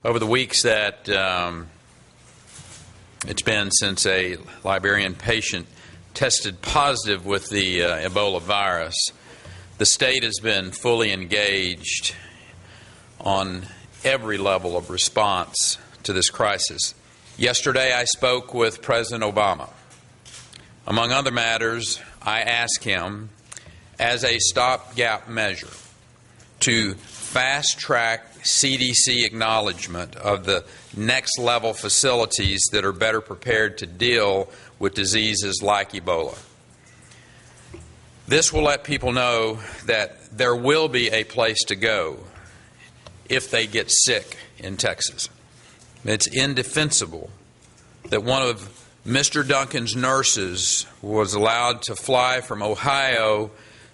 Over the weeks that it's been since a Liberian patient tested positive with the Ebola virus, the state has been fully engaged on every level of response to this crisis. Yesterday I spoke with President Obama. Among other matters, I asked him, as a stopgap measure, to fast-track CDC acknowledgement of the next-level facilities that are better prepared to deal with diseases like Ebola. This will let people know that there will be a place to go if they get sick in Texas. It's indefensible that one of Mr. Duncan's nurses was allowed to fly from Ohio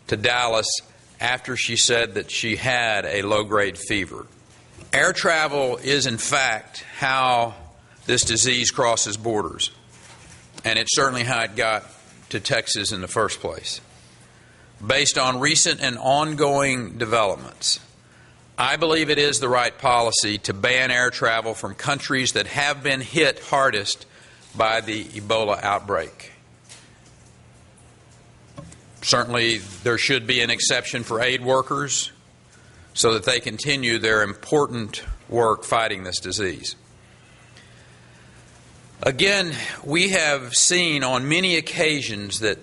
to Dallas after she said that she had a low-grade fever. Air travel is, in fact, how this disease crosses borders, and it's certainly how it got to Texas in the first place. Based on recent and ongoing developments, I believe it is the right policy to ban air travel from countries that have been hit hardest by the Ebola outbreak. Certainly, there should be an exception for aid workers so that they continue their important work fighting this disease. Again, we have seen on many occasions that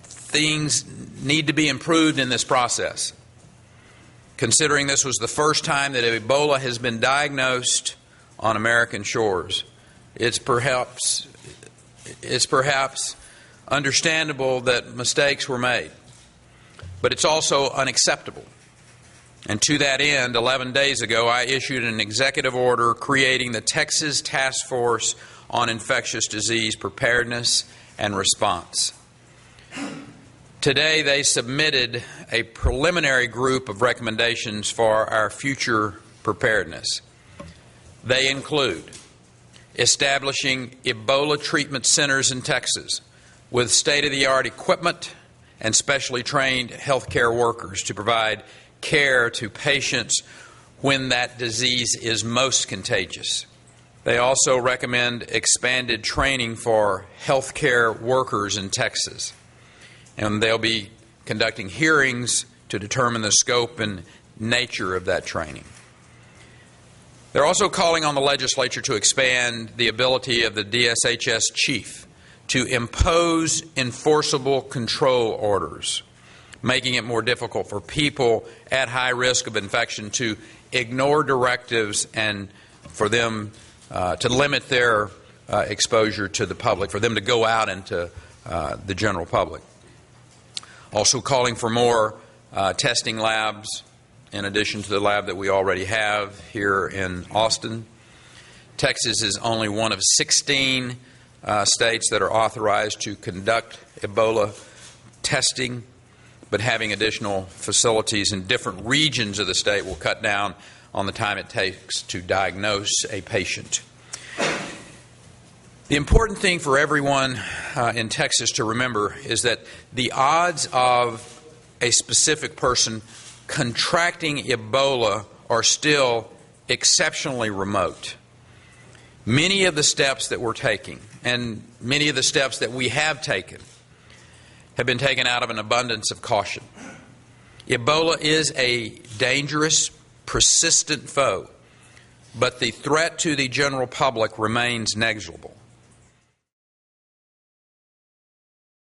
things need to be improved in this process. Considering this was the first time that Ebola has been diagnosed on American shores, it's perhaps understandable that mistakes were made, but it's also unacceptable. And to that end, 11 days ago, I issued an executive order creating the Texas Task Force on Infectious Disease Preparedness and Response. Today, they submitted a preliminary group of recommendations for our future preparedness. They include establishing Ebola treatment centers in Texas with state-of-the-art equipment and specially trained healthcare workers to provide care to patients when that disease is most contagious. They also recommend expanded training for healthcare workers in Texas, and they'll be conducting hearings to determine the scope and nature of that training. They're also calling on the legislature to expand the ability of the DSHS chief to impose enforceable control orders, making it more difficult for people at high risk of infection to ignore directives and for them to limit their exposure to the public, for them to go out into the general public. Also calling for more testing labs in addition to the lab that we already have here in Austin. Texas is only one of 16 states that are authorized to conduct Ebola testing, but having additional facilities in different regions of the state will cut down on the time it takes to diagnose a patient. The important thing for everyone in Texas to remember is that the odds of a specific person contracting Ebola are still exceptionally remote. Many of the steps that we're taking and many of the steps that we have taken have been taken out of an abundance of caution. Ebola is a dangerous, persistent foe, but the threat to the general public remains negligible.